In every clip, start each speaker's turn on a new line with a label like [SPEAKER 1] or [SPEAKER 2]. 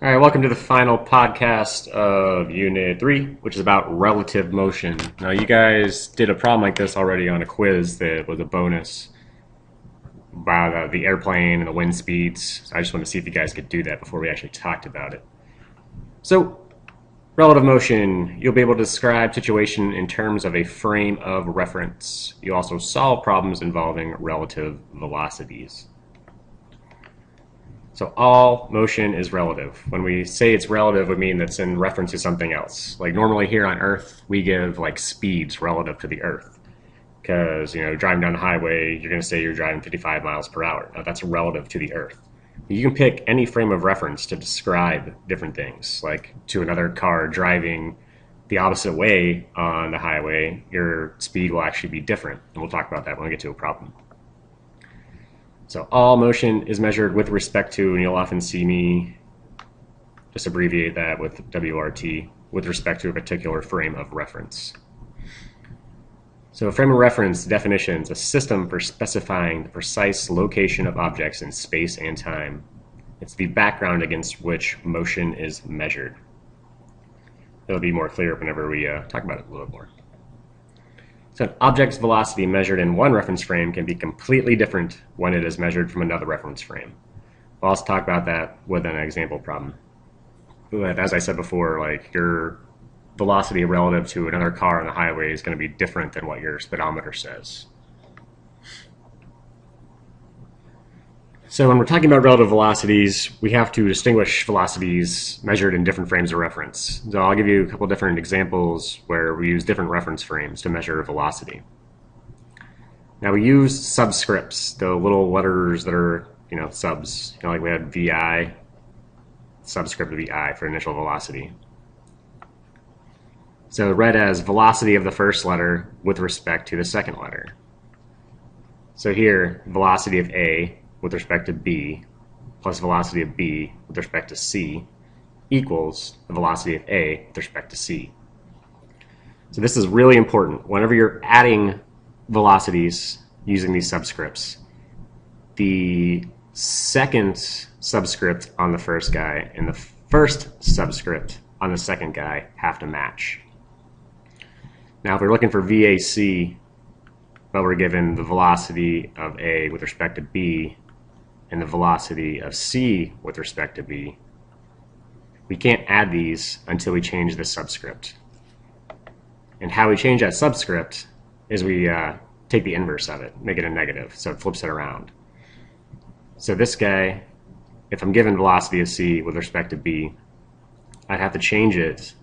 [SPEAKER 1] All right, welcome to the final podcast of Unit 3, which is about relative motion. Now, you guys did a problem like this already on a quiz that was a bonus about the airplane and the wind speeds. So I just want to see if you guys could do that before we actually talked about it. So, relative motion, you'll be able to describe situation in terms of a frame of reference. You also solve problems involving relative velocities. So all motion is relative. When we say it's relative, we mean that's in reference to something else. Like normally here on Earth, we give like speeds relative to the Earth. Because, driving down the highway, you're going to say you're driving 55 miles per hour. Now that's relative to the Earth. You can pick any frame of reference to describe different things. Like to another car driving the opposite way on the highway, your speed will actually be different. And we'll talk about that when we get to a problem. So all motion is measured with respect to, and you'll often see me just abbreviate that with WRT, with respect to a particular frame of reference. So a frame of reference definition is a system for specifying the precise location of objects in space and time. It's the background against which motion is measured. It'll be more clear whenever we talk about it a little more. So an object's velocity measured in one reference frame can be completely different when it is measured from another reference frame. We'll also talk about that with an example problem. But as I said before, like your velocity relative to another car on the highway is going to be different than what your speedometer says. So when we're talking about relative velocities, we have to distinguish velocities measured in different frames of reference. So I'll give you a couple different examples where we use different reference frames to measure velocity. Now we use subscripts, the little letters that are, subs. Like we had VI, subscript VI for initial velocity. So read as velocity of the first letter with respect to the second letter. So here, velocity of A with respect to B plus velocity of B with respect to C equals the velocity of A with respect to C. So this is really important. Whenever you're adding velocities using these subscripts, the second subscript on the first guy and the first subscript on the second guy have to match. Now if we're looking for VAC, but we're given the velocity of A with respect to B and the velocity of C with respect to B, we can't add these until we change the subscript. And how we change that subscript is we take the inverse of it, make it a negative, so it flips it around. So this guy, if I'm given velocity of C with respect to B, I'd have to change it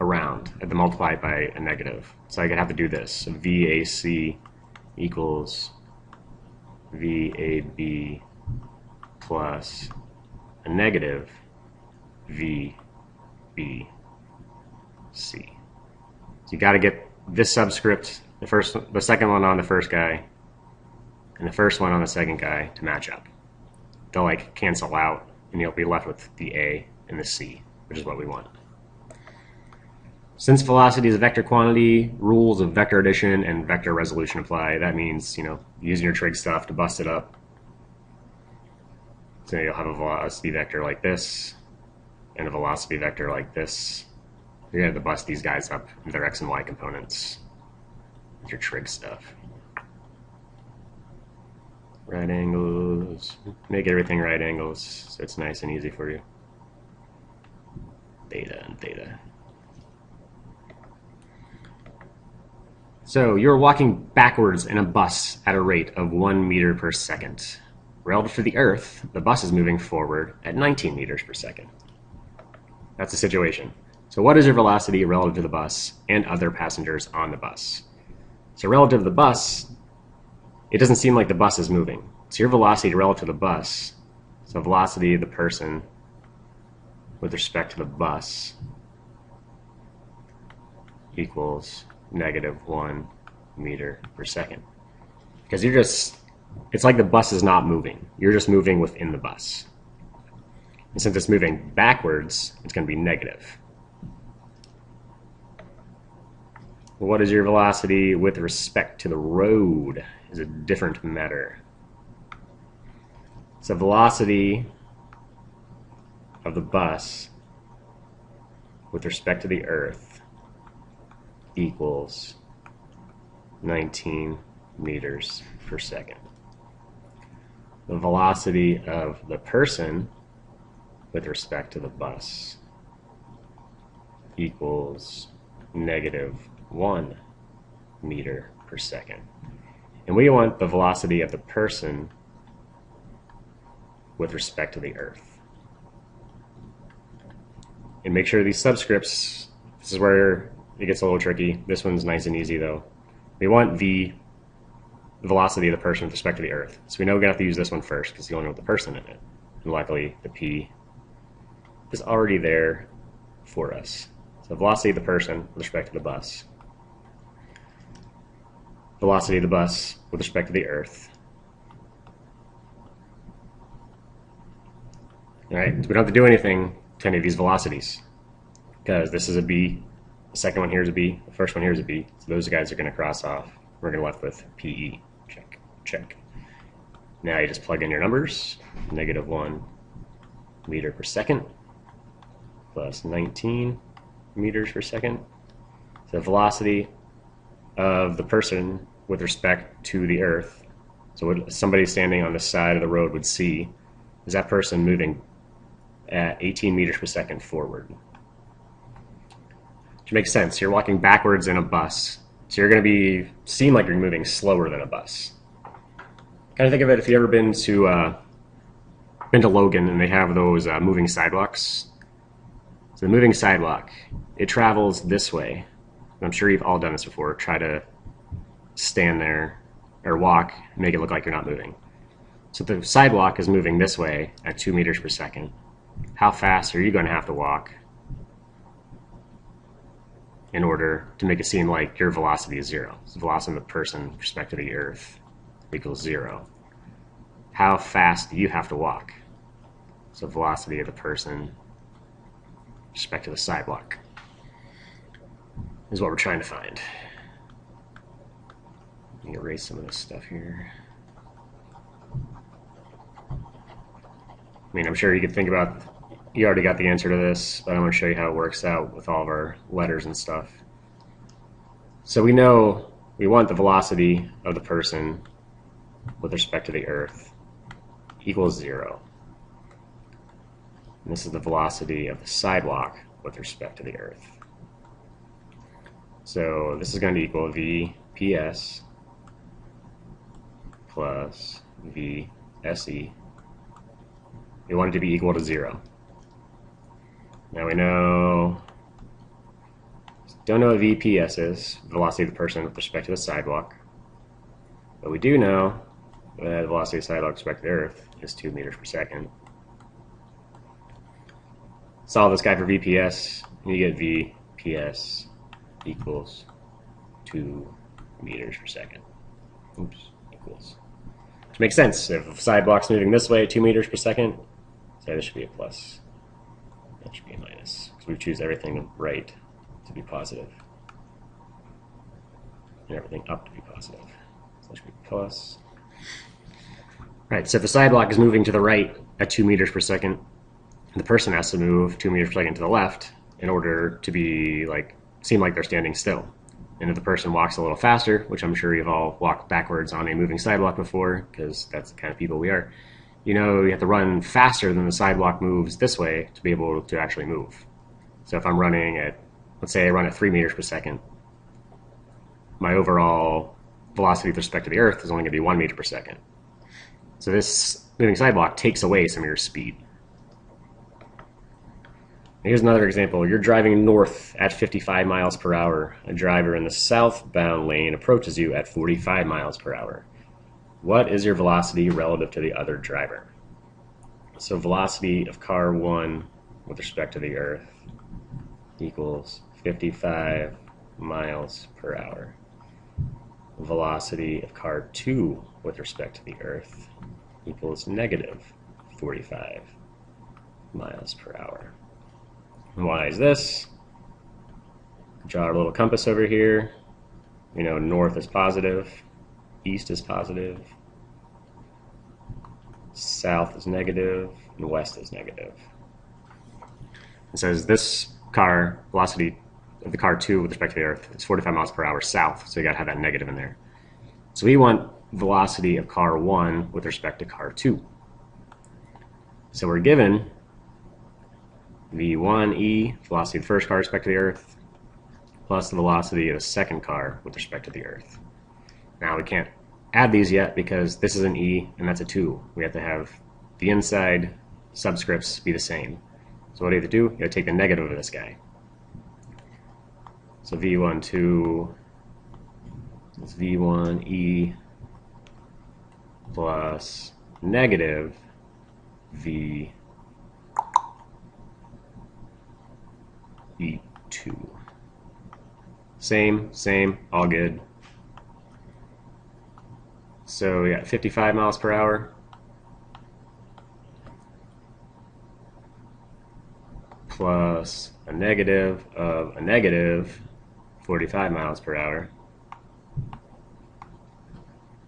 [SPEAKER 1] around. I have to multiply it by a negative. So I could have to do this. So VAC equals VAB plus a negative VBC. So you got to get this subscript, the second one on the first guy, and the first one on the second guy to match up. They'll like cancel out, and you'll be left with the A and the C, which is what we want. Since velocity is a vector quantity, rules of vector addition and vector resolution apply. That means, using your trig stuff to bust it up. So you'll have a velocity vector like this and a velocity vector like this. You're going to have to bust these guys up in their x and y components with your trig stuff. Right angles. Make everything right angles so it's nice and easy for you. Theta and theta. So you're walking backwards in a bus at a rate of 1 meter per second. Relative to the Earth, the bus is moving forward at 19 meters per second. That's the situation. So what is your velocity relative to the bus and other passengers on the bus? So relative to the bus, it doesn't seem like the bus is moving. So your velocity relative to the bus, so velocity of the person with respect to the bus equals negative 1 meter per second. Because it's like the bus is not moving. You're just moving within the bus. And since it's moving backwards, it's going to be negative. What is your velocity with respect to the road is a different matter. So velocity of the bus with respect to the Earth equals 19 meters per second. The velocity of the person with respect to the bus equals -1 meter per second. And we want the velocity of the person with respect to the Earth. And make sure these subscripts, this is where it gets a little tricky. This one's nice and easy though. We want the velocity of the person with respect to the Earth. So we know we're going to have to use this one first because you only want the person in it. And luckily the P is already there for us. So velocity of the person with respect to the bus. Velocity of the bus with respect to the Earth. Alright, so we don't have to do anything to any of these velocities because this is a B, the second one here is a B, the first one here is a B, so those guys are going to cross off. We're going to left with PE. Check, check. Now you just plug in your numbers, -1 meter per second plus 19 meters per second. So the velocity of the person with respect to the Earth, so what somebody standing on the side of the road would see is that person moving at 18 meters per second forward. Which makes sense. You're walking backwards in a bus, so you're going to seem like you're moving slower than a bus. Kind of think of it if you've ever been to Logan and they have those moving sidewalks. So the moving sidewalk, it travels this way. I'm sure you've all done this before. Try to stand there or walk, make it look like you're not moving. So the sidewalk is moving this way at 2 meters per second. How fast are you going to have to walk in order to make it seem like your velocity is 0? So the velocity of the person with respect to the Earth equals 0. How fast do you have to walk? So velocity of the person with respect to the sidewalk is what we're trying to find. Let me erase some of this stuff here. I mean, I'm sure you could think about, you already got the answer to this, but I'm going to show you how it works out with all of our letters and stuff. So we know we want the velocity of the person with respect to the Earth equals 0. And this is the velocity of the sidewalk with respect to the Earth. So this is going to equal VPS plus VSE. We want it to be equal to 0. Now we don't know what VPS is, velocity of the person with respect to the sidewalk, but we do know that the velocity of the sidewalk with respect to the Earth is 2 meters per second. Solve this guy for VPS, and you get VPS equals 2 meters per second. Oops, equals. Which makes sense. If the sidewalk's moving this way at 2 meters per second, say this should be a plus. That should be a minus. Because we choose everything right to be positive. And everything up to be positive. So that should be plus. Right, so if the sidewalk is moving to the right at 2 meters per second, the person has to move 2 meters per second to the left in order to be seem like they're standing still. And if the person walks a little faster, which I'm sure you've all walked backwards on a moving sidewalk before, because that's the kind of people we are, you know you have to run faster than the sidewalk moves this way to be able to actually move. So if I'm running at, let's say I run at 3 meters per second, my overall velocity with respect to the Earth is only going to be 1 meter per second. So this moving sidewalk takes away some of your speed. Here's another example. You're driving north at 55 miles per hour. A driver in the southbound lane approaches you at 45 miles per hour. What is your velocity relative to the other driver? So velocity of car 1 with respect to the Earth equals 55 miles per hour. Velocity of car 2 with respect to the Earth equals -45 miles per hour. And why is this? Draw our little compass over here. You know, north is positive, east is positive, south is negative, and west is negative. It says this car, velocity of the car 2 with respect to the Earth, is 45 miles per hour south, so you got to have that negative in there. So we want velocity of car 1 with respect to car 2. So we're given v1e, velocity of the first car with respect to the Earth, plus the velocity of the second car with respect to the Earth. Now we can't add these yet because this is an e and that's a 2. We have to have the inside subscripts be the same. So what do you have to do? You have to take the negative of this guy. So v12 is v1e plus negative v e2. Same, all good. So we got 55 miles per hour plus a negative of a negative 45 miles per hour.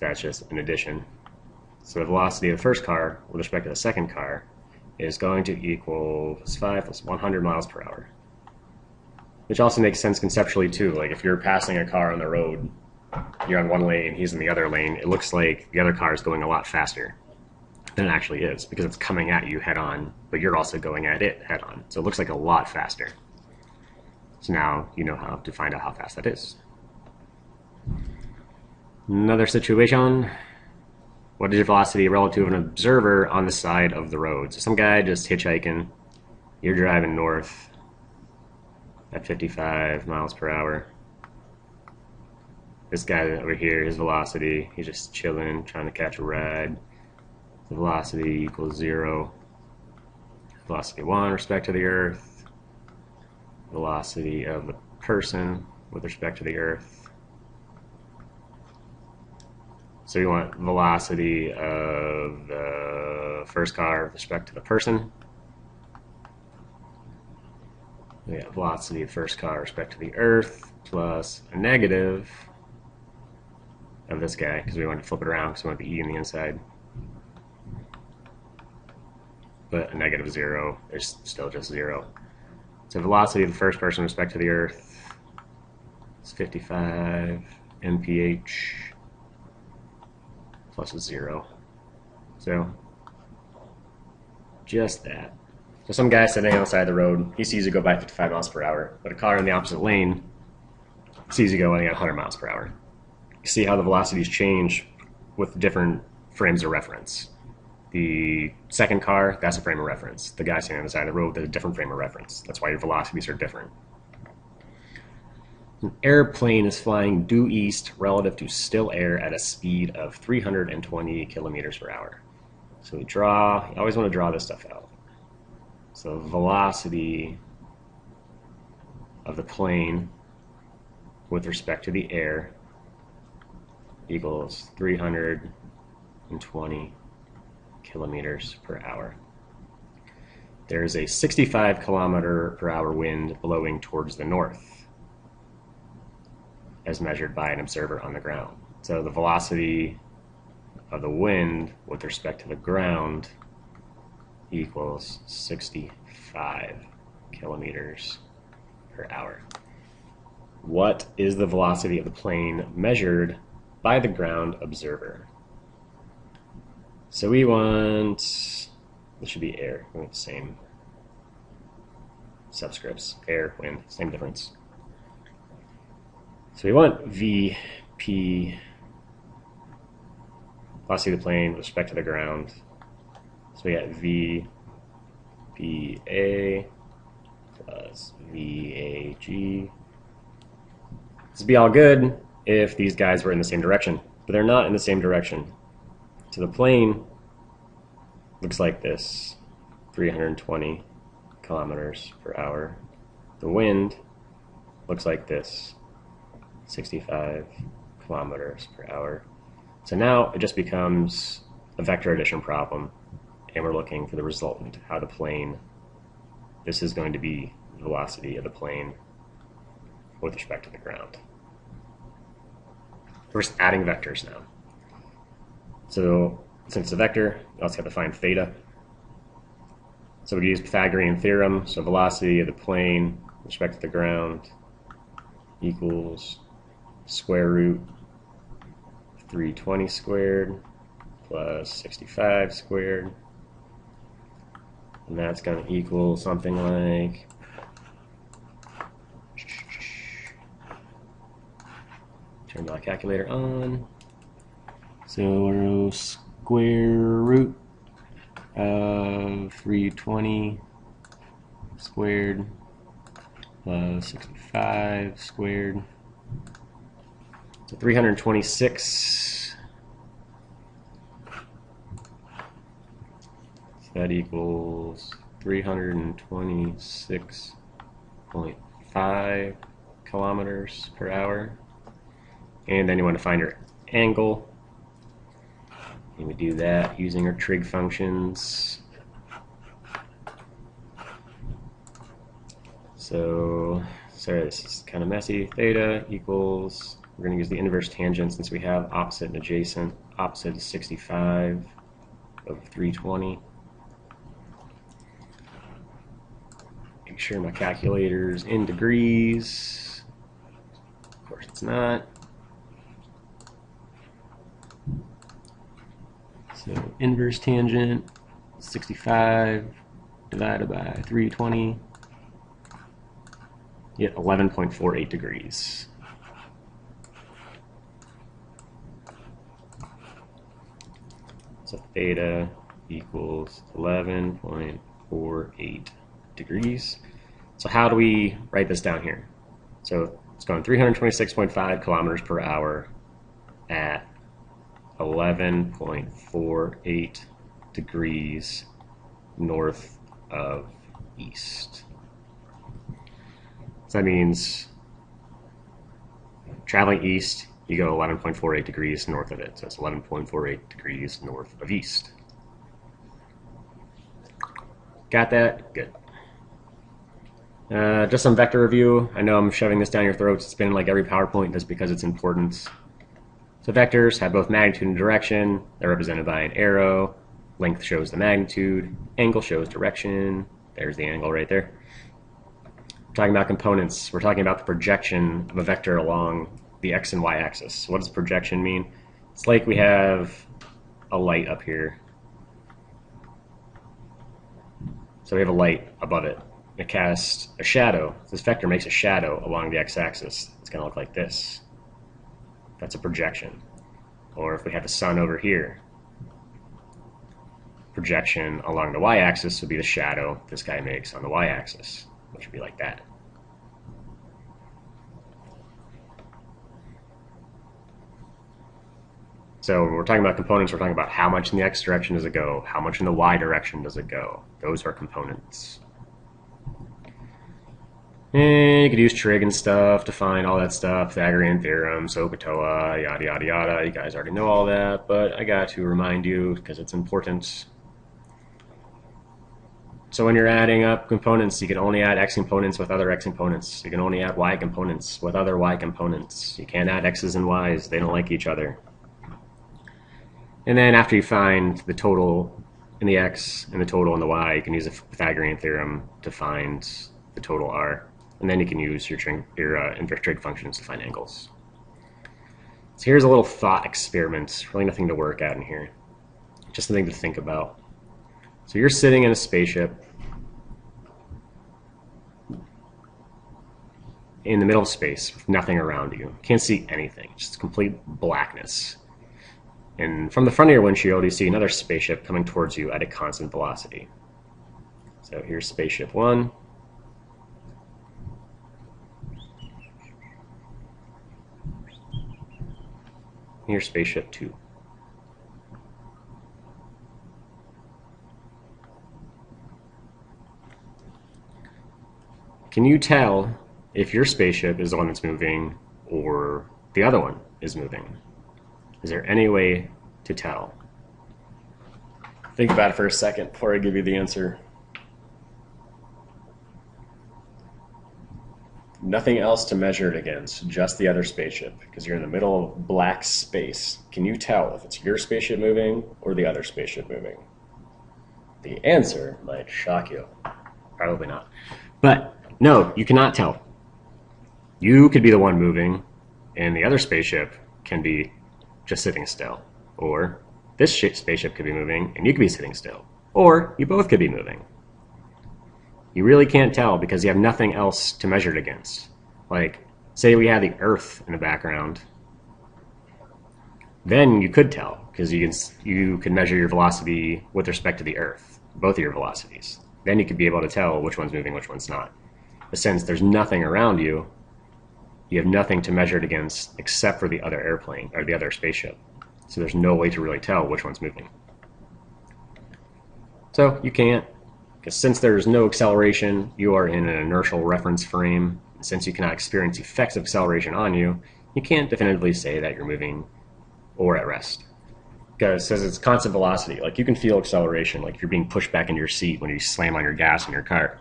[SPEAKER 1] That's just an addition. So the velocity of the first car with respect to the second car is going to equal 5 plus 100 miles per hour. Which also makes sense conceptually too. Like if you're passing a car on the road, you're on one lane, he's in the other lane, it looks like the other car is going a lot faster than it actually is because it's coming at you head on, but you're also going at it head on. So it looks like a lot faster. So now you know how to find out how fast that is. Another situation. What is your velocity relative to an observer on the side of the road? So some guy just hitchhiking, you're driving north at 55 miles per hour. This guy over here, his velocity, he's just chilling, trying to catch a ride. The velocity equals 0. Velocity 1 with respect to the Earth. Velocity of the person with respect to the Earth. So we want velocity of the first car with respect to the person. We got velocity of the first car with respect to the Earth plus a negative of this guy because we want to flip it around because we want the e on the inside. But a negative 0 is still just 0. So velocity of the first person with respect to the Earth is 55 mph plus a 0. So just that. So some guy sitting outside the road, he sees you go by 55 miles per hour, but a car in the opposite lane sees you going at 100 miles per hour. You see how the velocities change with different frames of reference. The second car, that's a frame of reference. The guy sitting on the side of the road, that's a different frame of reference. That's why your velocities are different. An airplane is flying due east relative to still air at a speed of 320 kilometers per hour. So we draw, you always want to draw this stuff out. So velocity of the plane with respect to the air equals 320 kilometers per hour. There is a 65 kilometer per hour wind blowing towards the north as measured by an observer on the ground. So the velocity of the wind with respect to the ground equals 65 kilometers per hour. What is the velocity of the plane measured by the ground observer? So we want, this should be air, we want the same subscripts, air, wind, same difference. So we want VP, velocity of the plane with respect to the ground. So we got VPA plus VAG. This would be all good if these guys were in the same direction, but they're not in the same direction. So the plane looks like this, 320 kilometers per hour. The wind looks like this, 65 kilometers per hour. So now it just becomes a vector addition problem, and we're looking for the resultant, how the plane, this is going to be the velocity of the plane with respect to the ground. We're just adding vectors now. So since it's a vector, you also have to find theta. So we use Pythagorean theorem. So velocity of the plane with respect to the ground equals square root 320 squared plus 65 squared. And that's going to equal something like turn my calculator on. So square root of 320 squared plus 65 squared. So 326. So that equals 326.5 kilometers per hour. And then you want to find your angle. And we do that using our trig functions. So, sorry, this is kind of messy. Theta equals, we're going to use the inverse tangent since we have opposite and adjacent. Opposite is 65 of 320. Make sure my calculator's in degrees. Of course it's not. So inverse tangent, 65 divided by 320, you get 11.48 degrees. So theta equals 11.48 degrees. So how do we write this down here? So it's going 326.5 kilometers per hour at 11.48 degrees north of east. So that means traveling east, you go 11.48 degrees north of it. So it's 11.48 degrees north of east. Got that? Good. Just some vector review. I know I'm shoving this down your throats. It's been like every PowerPoint just because it's important. So vectors have both magnitude and direction. They're represented by an arrow. Length shows the magnitude. Angle shows direction. There's the angle right there. We're talking about components. We're talking about the projection of a vector along the x and y axis. What does projection mean? It's like we have a light up here. So we have a light above it. It casts a shadow. This vector makes a shadow along the x-axis. It's going to look like this. That's a projection. Or if we have the sun over here, projection along the y-axis would be the shadow this guy makes on the y-axis, which would be like that. So when we're talking about components, we're talking about how much in the x direction does it go, how much in the y direction does it go. Those are components. And you could use trig and stuff to find all that stuff, Pythagorean theorem, SOHCAHTOA, yada yada yada. You guys already know all that, but I got to remind you because it's important. So when you're adding up components, you can only add x components with other x components. You can only add y components with other y components. You can't add x's and y's. They don't like each other. And then after you find the total in the x and the total in the y, you can use the Pythagorean theorem to find the total r. And then you can use your inverse trig functions to find angles. So here's a little thought experiment. Really nothing to work out in here. Just something to think about. So you're sitting in a spaceship in the middle of space with nothing around you. Can't see anything, just complete blackness. And from the front of your windshield, you see another spaceship coming towards you at a constant velocity. So here's spaceship 1. Here's spaceship 2. Can you tell if your spaceship is the one that's moving or the other one is moving? Is there any way to tell? Think about it for a second before I give you the answer. Nothing else to measure it against, just the other spaceship, because you're in the middle of black space. Can you tell if it's your spaceship moving or the other spaceship moving? The answer might shock you. Probably not. But no, you cannot tell. You could be the one moving, and the other spaceship can be just sitting still. Or this spaceship could be moving, and you could be sitting still. Or you both could be moving. You really can't tell because you have nothing else to measure it against. Like, say we had the Earth in the background, then you could tell because you can measure your velocity with respect to the Earth, both of your velocities. Then you could be able to tell which one's moving, which one's not. But since there's nothing around you, you have nothing to measure it against except for the other airplane or the other spaceship. So there's no way to really tell which one's moving. So you can't, because since there's no acceleration, you are in an inertial reference frame. Since you cannot experience effects of acceleration on you, you can't definitively say that you're moving or at rest. Because since it's constant velocity, like you can feel acceleration, like you're being pushed back into your seat when you slam on your gas in your car.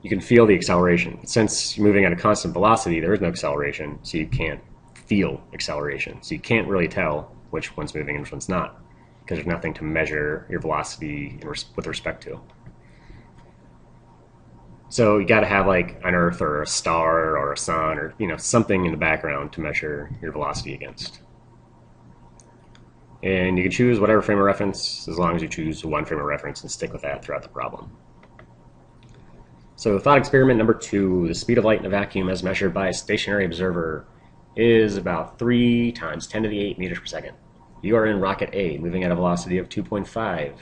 [SPEAKER 1] You can feel the acceleration. Since you're moving at a constant velocity, there is no acceleration, so you can't feel acceleration. So you can't really tell which one's moving and which one's not, because there's nothing to measure your velocity with respect to. So you got to have like an Earth or a star or a sun or something in the background to measure your velocity against. And you can choose whatever frame of reference as long as you choose one frame of reference and stick with that throughout the problem. So thought experiment number 2, the speed of light in a vacuum as measured by a stationary observer is about 3 times 10 to the 8 meters per second. You are in rocket A, moving at a velocity of 2.5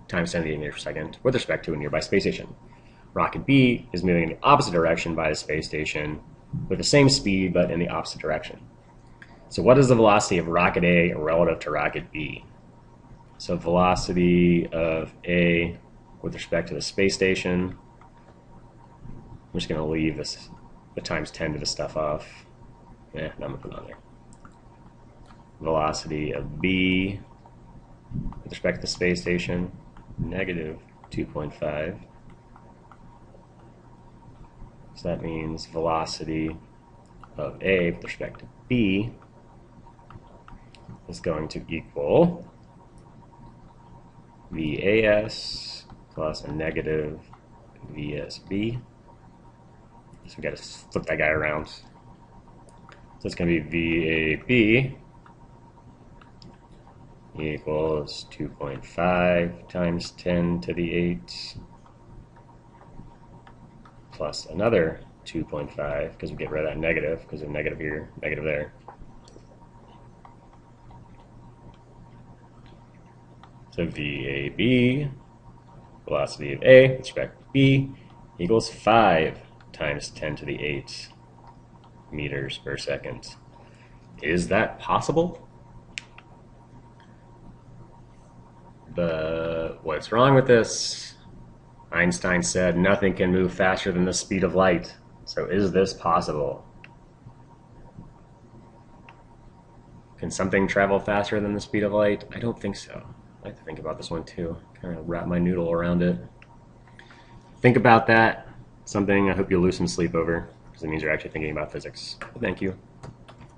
[SPEAKER 1] times 10 to the 8 meters per second with respect to a nearby space station. Rocket B is moving in the opposite direction by the space station with the same speed but in the opposite direction. So what is the velocity of rocket A relative to rocket B? So velocity of A with respect to the space station, I'm just going to leave the times 10 to the stuff off. No, I'm going to put it on there. Velocity of B with respect to the space station, negative 2.5. So that means velocity of A with respect to B is going to equal VAS plus a negative VSB. So we got to flip that guy around. So it's going to be VAB equals 2.5 times 10 to the 8 plus another 2.5 because we get rid of that negative because of negative here, negative there. So VAB, velocity of A with respect to B, equals 5 times 10 to the 8 meters per second. Is that possible? But what's wrong with this? Einstein said nothing can move faster than the speed of light. So is this possible? Can something travel faster than the speed of light? I don't think so. I have to think about this one too. Kind of wrap my noodle around it. Think about that. Something I hope you'll lose some sleep over, because it means you're actually thinking about physics. Thank you.